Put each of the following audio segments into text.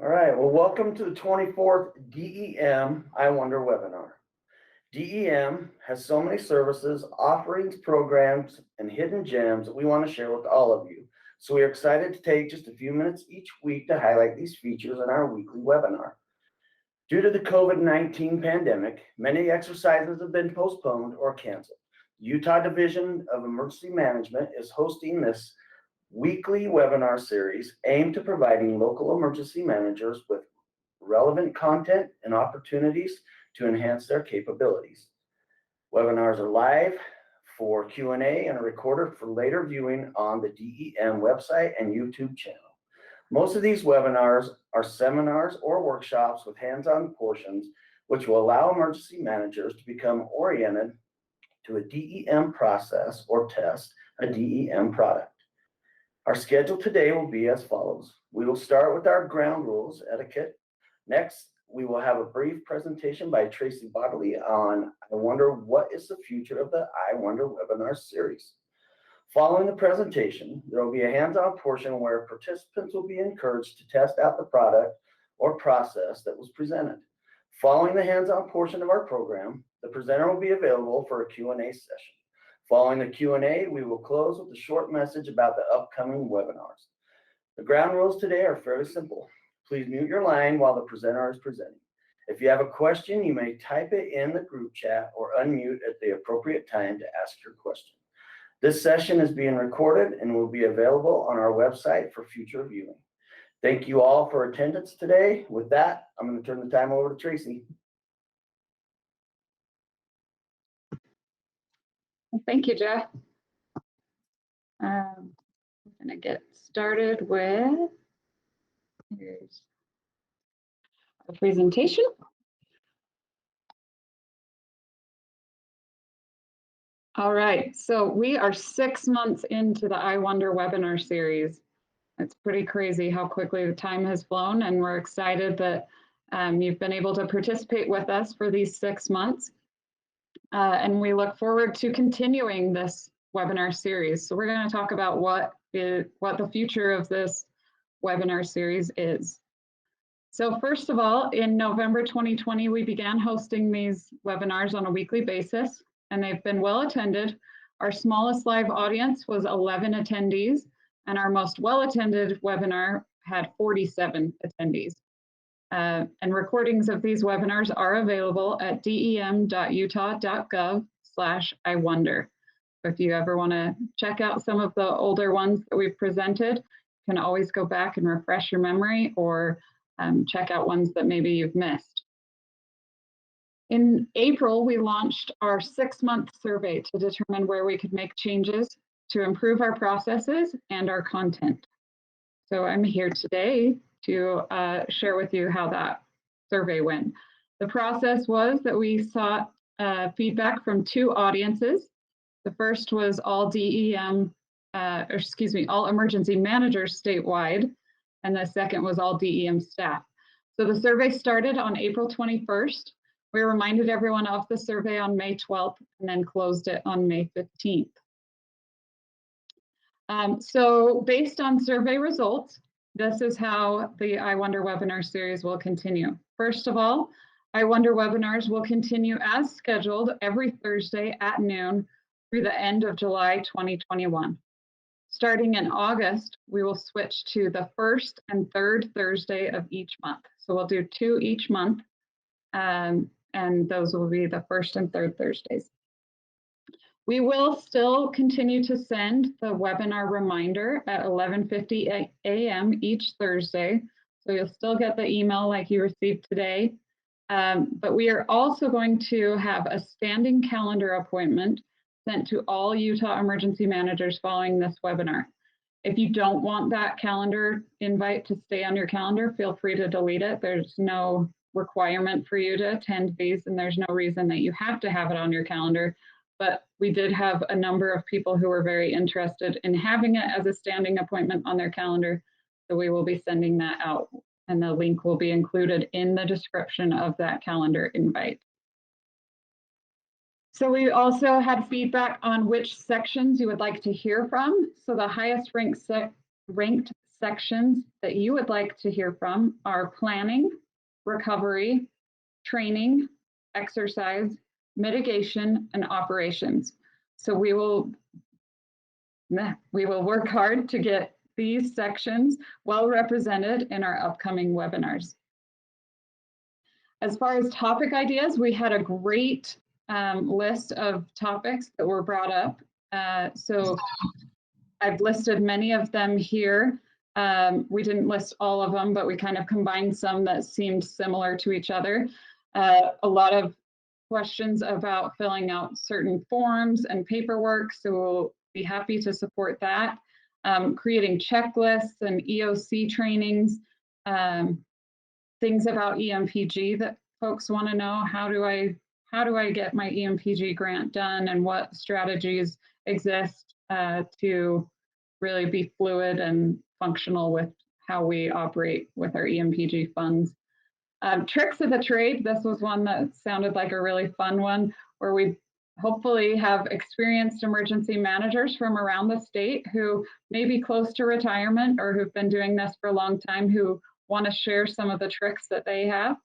All right, well, welcome to the 24th DEM I Wonder webinar. DEM has so many services, offerings, programs, and hidden gems that we want to share with all of you. So we are excited to take just a few minutes each week to highlight these features in our weekly webinar. Due to the COVID-19 pandemic, many exercises have been postponed or canceled. Utah Division of Emergency Management is hosting this weekly webinar series aimed to providing local emergency managers with relevant content and opportunities to enhance their capabilities. Webinars are live for Q&A and are recorded for later viewing on the DEM website and YouTube channel. Most of these webinars are seminars or workshops with hands-on portions, which will allow emergency managers to become oriented to a DEM process or test a DEM product. Our schedule today will be as follows. We will start with our ground rules etiquette. Next, we will have a brief presentation by Tracy Bodley on I Wonder What is the Future of the I Wonder webinar series. Following the presentation, there will be a hands-on portion where participants will be encouraged to test out the product or process that was presented. Following the hands-on portion of our program, the presenter will be available for a Q&A session. Following the Q&A, we will close with a short message about the upcoming webinars. The ground rules today are fairly simple. Please mute your line while the presenter is presenting. If you have a question, you may type it in the group chat or unmute at the appropriate time to ask your question. This session is being recorded and will be available on our website for future viewing. Thank you all for attendance today. With that, I'm going to turn the time over to Tracy. Well, thank you, Jeff. I'm going to get started with here's our presentation. All right, so we are 6 months into the I Wonder webinar series. It's pretty crazy how quickly the time has flown, and we're excited that you've been able to participate with us for these 6 months. And we look forward to continuing this webinar series. So we're going to talk about what the future of this webinar series is. So first of all, in November 2020, we began hosting these webinars on a weekly basis, and they've been well attended. Our smallest live audience was 11 attendees, and our most well-attended webinar had 47 attendees. And recordings of these webinars are available at dem.utah.gov/iwonder. If you ever want to check out some of the older ones that we've presented, you can always go back and refresh your memory or check out ones that maybe you've missed. In April, we launched our 6-month survey to determine where we could make changes to improve our processes and our content. So I'm here today to share with you how that survey went. The process was that we sought feedback from 2 audiences. The first was all all emergency managers statewide, and the second was all DEM staff. So the survey started on April 21st. We reminded everyone of the survey on May 12th and then closed it on May 15th. So based on survey results, this is how the I Wonder webinar series will continue. First of all, I Wonder webinars will continue as scheduled every Thursday at noon through the end of July 2021. Starting in August, we will switch to the first and third Thursday of each month. So we'll do 2 each month, and those will be the first and third Thursdays. We will still continue to send the webinar reminder at 11:50 a.m. each Thursday. So you'll still get the email like you received today. But we are also going to have a standing calendar appointment sent to all Utah emergency managers following this webinar. If you don't want that calendar invite to stay on your calendar, feel free to delete it. There's no requirement for you to attend these, and there's no reason that you have to have it on your calendar. But we did have a number of people who were very interested in having it as a standing appointment on their calendar. So we will be sending that out, and the link will be included in the description of that calendar invite. So we also had feedback on which sections you would like to hear from. So the highest ranked ranked sections that you would like to hear from are planning, recovery, training, exercise, mitigation, and operations. So we will work hard to get these sections well represented in our upcoming webinars. As far as topic ideas, we had a great list of topics that were brought up. So I've listed many of them here. We didn't list all of them, but we kind of combined some that seemed similar to each other. A lot of questions about filling out certain forms and paperwork, so we'll be happy to support that. Creating checklists and EOC trainings, things about EMPG that folks want to know. How do I get my EMPG grant done, and what strategies exist to really be fluid and functional with how we operate with our EMPG funds. Tricks of the trade, this was one that sounded like a really fun one, where we hopefully have experienced emergency managers from around the state who may be close to retirement or who've been doing this for a long time, who want to share some of the tricks that they have.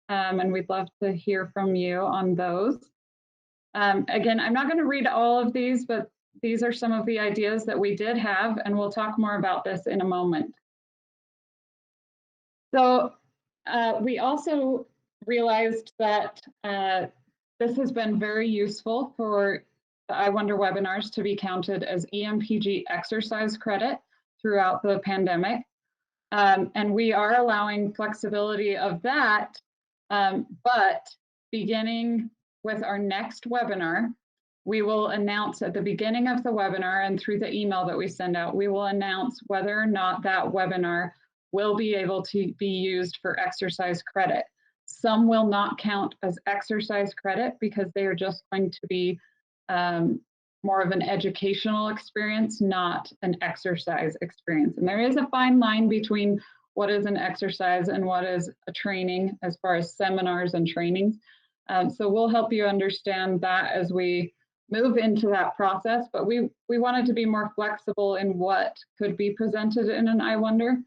And we'd love to hear from you on those. Again, I'm not going to read all of these, but these are some of the ideas that we did have, and we'll talk more about this in a moment. So we also realized that this has been very useful for the I Wonder webinars to be counted as EMPG exercise credit throughout the pandemic. And we are allowing flexibility of that, but beginning with our next webinar, we will announce at the beginning of the webinar and through the email that we send out, we will announce whether or not that webinar will be able to be used for exercise credit. Some will not count as exercise credit because they are just going to be more of an educational experience, not an exercise experience. And there is a fine line between what is an exercise and what is a training as far as seminars and trainings. So we'll help you understand that as we move into that process, but we wanted to be more flexible in what could be presented in an I Wonder.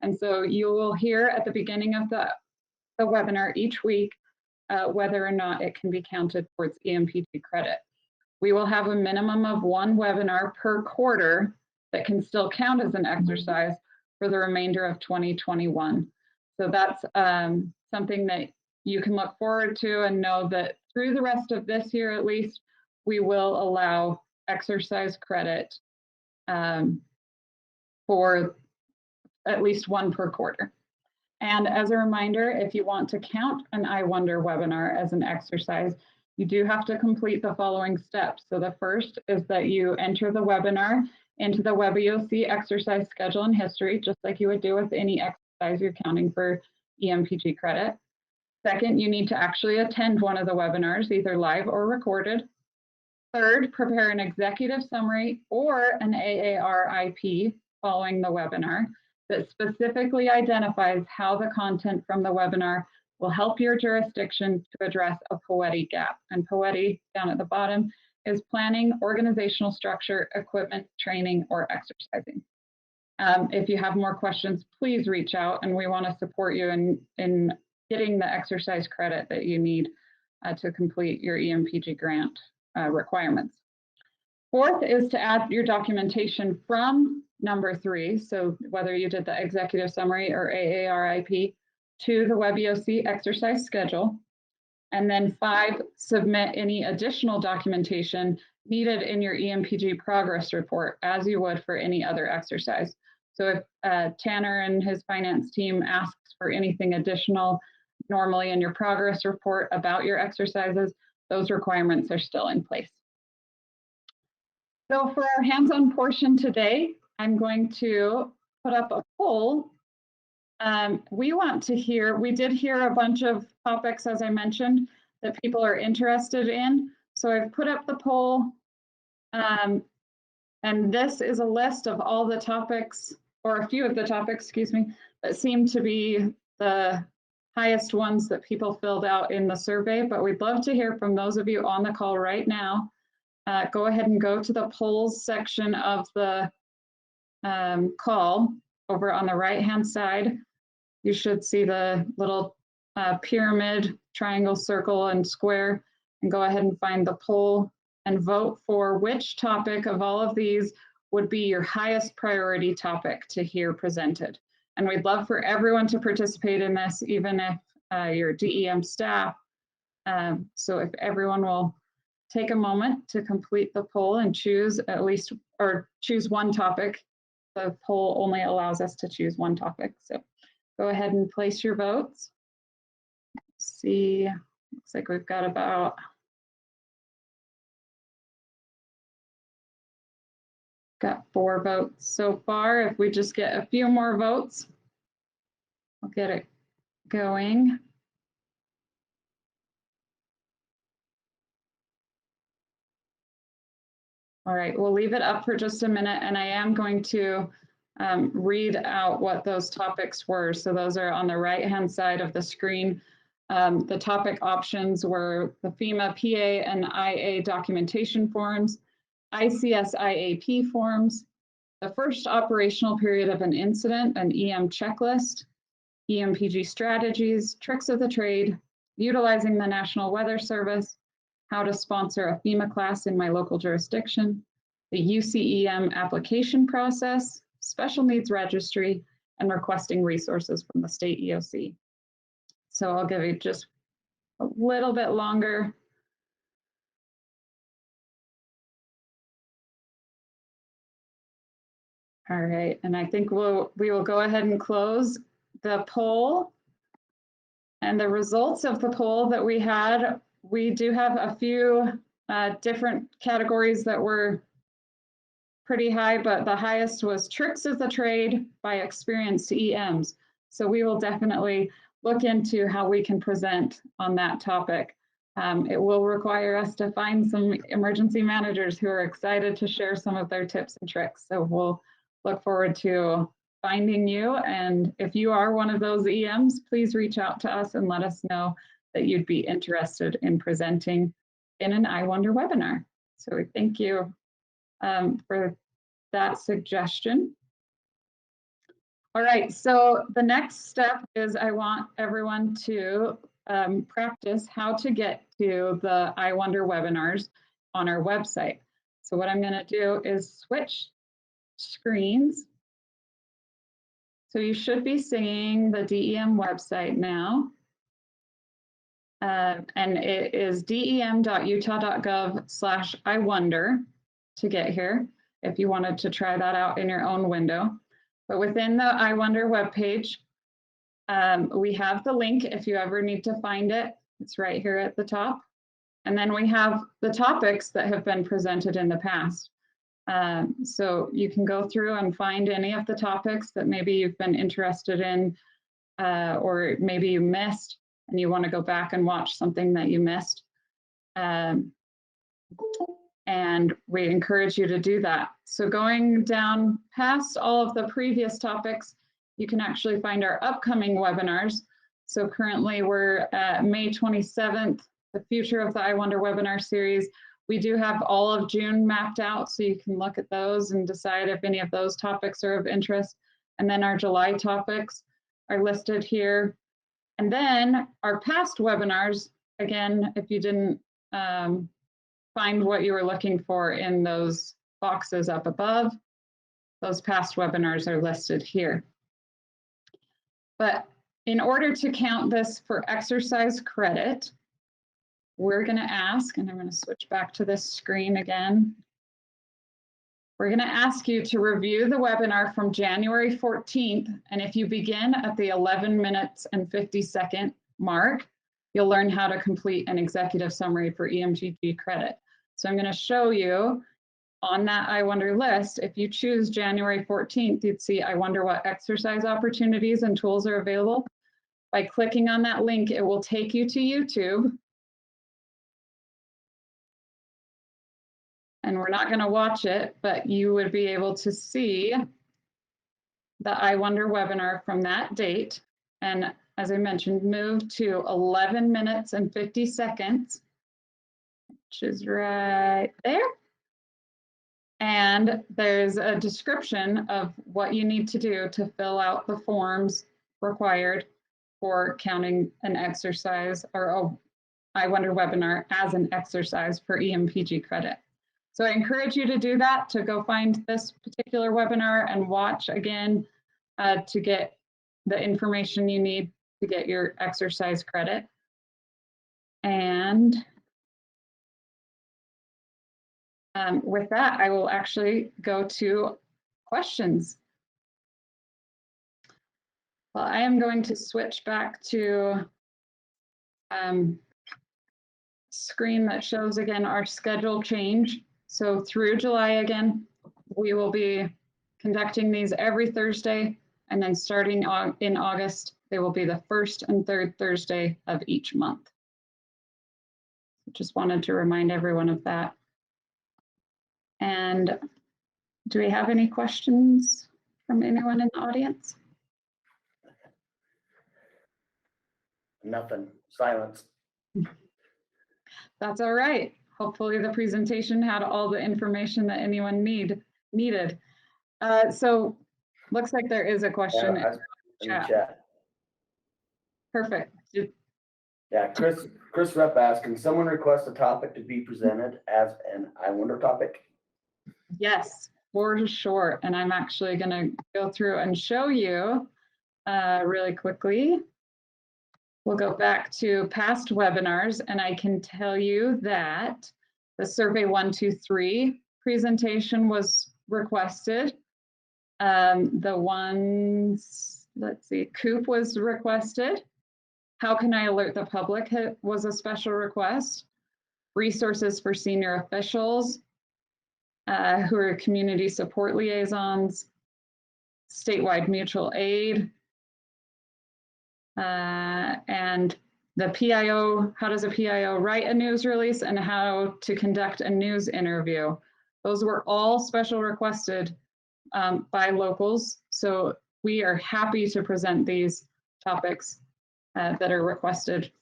And so you will hear at the beginning of the webinar each week whether or not it can be counted towards EMPG credit. We will have a minimum of one webinar per quarter that can still count as an exercise for the remainder of 2021. So that's something that you can look forward to and know that through the rest of this year at least, we will allow exercise credit for at least one per quarter. And as a reminder, if you want to count an I Wonder webinar as an exercise, you do have to complete the following steps. So the first is that you enter the webinar into the WebEOC exercise schedule and history, just like you would do with any exercise you're counting for EMPG credit. Second, you need to actually attend one of the webinars, either live or recorded. Third, prepare an executive summary or an AARIP following the webinar that specifically identifies how the content from the webinar will help your jurisdiction to address a POETI gap. And POETI, down at the bottom, is planning, organizational structure, equipment, training, or exercising. If you have more questions, please reach out, and we want to support you in getting the exercise credit that you need to complete your EMPG grant requirements. Fourth is to add your documentation from number 3, so whether you did the executive summary or AARIP, to the WebEOC exercise schedule. And then 5, submit any additional documentation needed in your EMPG progress report as you would for any other exercise. So if Tanner and his finance team asks for anything additional normally in your progress report about your exercises, those requirements are still in place. So for our hands-on portion today, I'm going to put up a poll. We did hear a bunch of topics, as I mentioned, that people are interested in. So I've put up the poll, and this is a list of all the topics, or a few of the topics, excuse me, that seem to be the highest ones that people filled out in the survey, but we'd love to hear from those of you on the call right now. Go ahead and go to the polls section of the call, over on the right-hand side, you should see the little pyramid, triangle, circle, and square, and go ahead and find the poll and vote for which topic of all of these would be your highest priority topic to hear presented. And we'd love for everyone to participate in this, even if your DEM staff. So if everyone will take a moment to complete the poll and choose at least, or choose one topic. The poll only allows us to choose one topic. So go ahead and place your votes. See, looks like we've got about got 4 votes so far. If we just get a few more votes, I'll get it going. All right, we'll leave it up for just a minute, and I am going to read out what those topics were. So those are on the right-hand side of the screen. The topic options were the FEMA PA and IA documentation forms, ICS IAP forms, the first operational period of an incident, an EM checklist, EMPG strategies, tricks of the trade, utilizing the National Weather Service, how to sponsor a FEMA class in my local jurisdiction, the UCEM application process, special needs registry, and requesting resources from the state EOC. So I'll give you just a little bit longer. All right, and I think we will go ahead and close the poll. And the results of the poll that we had, we do have a few different categories that were pretty high, but the highest was tricks of the trade by experienced EMs. So we will definitely look into how we can present on that topic. It will require us to find some emergency managers who are excited to share some of their tips and tricks. So we'll look forward to finding you. And if you are one of those EMs, please reach out to us and let us know that you'd be interested in presenting in an I Wonder webinar. So we thank you for that suggestion. All right, so the next step is I want everyone to practice how to get to the I Wonder webinars on our website. So what I'm going to do is switch screens. So you should be seeing the DEM website now. And it is dem.utah.gov/iwonder to get here if you wanted to try that out in your own window. But within the I Wonder webpage, we have the link if you ever need to find it. It's right here at the top. And then we have the topics that have been presented in the past. So you can go through and find any of the topics that maybe you've been interested in, or maybe you missed and you want to go back and watch something that you missed. And we encourage you to do that. So going down past all of the previous topics, you can actually find our upcoming webinars. So currently we're at May 27th, the Future of the I Wonder webinar series. We do have all of June mapped out, so you can look at those and decide if any of those topics are of interest. And then our July topics are listed here. And then our past webinars, again, if you didn't find what you were looking for in those boxes up above, those past webinars are listed here. But in order to count this for exercise credit, we're going to ask, and I'm going to switch back to this screen again. We're going to ask you to review the webinar from January 14th. And if you begin at the 11 minutes and 50-second mark, you'll learn how to complete an executive summary for EMGG credit. So I'm going to show you on that I Wonder list. If you choose January 14th, you'd see I wonder what exercise opportunities and tools are available. By clicking on that link, it will take you to YouTube. And we're not going to watch it, but you would be able to see the I Wonder webinar from that date. And as I mentioned, move to 11 minutes and 50 seconds, which is right there. And there's a description of what you need to do to fill out the forms required for counting an exercise or I Wonder webinar as an exercise for EMPG credit. So I encourage you to do that, to go find this particular webinar and watch again to get the information you need to get your exercise credit. And with that, I will actually go to questions. Well, I am going to switch back to screen that shows again our schedule change. So through July again, we will be conducting these every Thursday, and then starting in August, they will be the first and third Thursday of each month. Just wanted to remind everyone of that. And do we have any questions from anyone in the audience? Nothing, silence. That's all right. Hopefully the presentation had all the information that anyone needed. So looks like there is a question Yeah, in the chat. Perfect. Yeah, Chris Rep asked, can someone request a topic to be presented as an I Wonder topic? Yes, for sure. And I'm actually going to go through and show you really quickly. We'll go back to past webinars, and I can tell you that the Survey 123 presentation was requested. The ones, let's see, COOP was requested. How can I alert the public was a special request. Resources for senior officials who are community support liaisons, statewide mutual aid, and the PIO, how does a PIO write a news release and how to conduct a news interview. Those were all special requested by locals. So we are happy to present these topics that are requested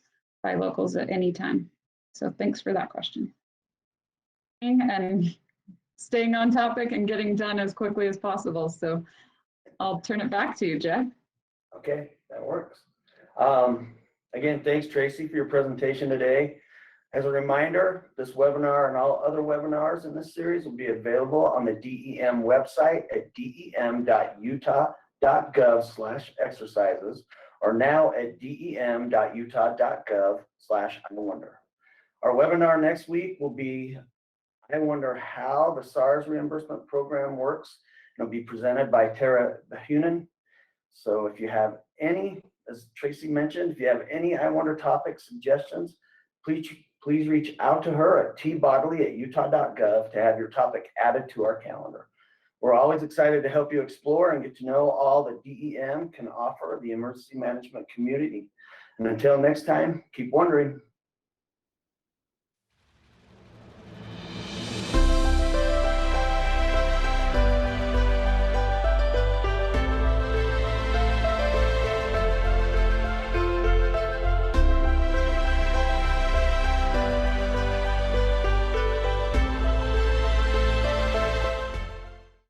by locals at any time. So thanks for that question. And staying on topic and getting done as quickly as possible. So I'll turn it back to you, Jeff. Okay, that works. Again, thanks Tracy for your presentation today. As a reminder, this webinar and all other webinars in this series will be available on the DEM website at dem.utah.gov/exercises or now at dem.utah.gov/iwonder. Our webinar next week will be I Wonder How the SARS Reimbursement Program Works. It'll be presented by Tara Behunen. So if you have any, as Tracy mentioned, if you have any I Wonder topic suggestions, please reach out to her at tbodley@utah.gov to have your topic added to our calendar. We're always excited to help you explore and get to know all that DEM can offer the emergency management community. And until next time, keep wondering.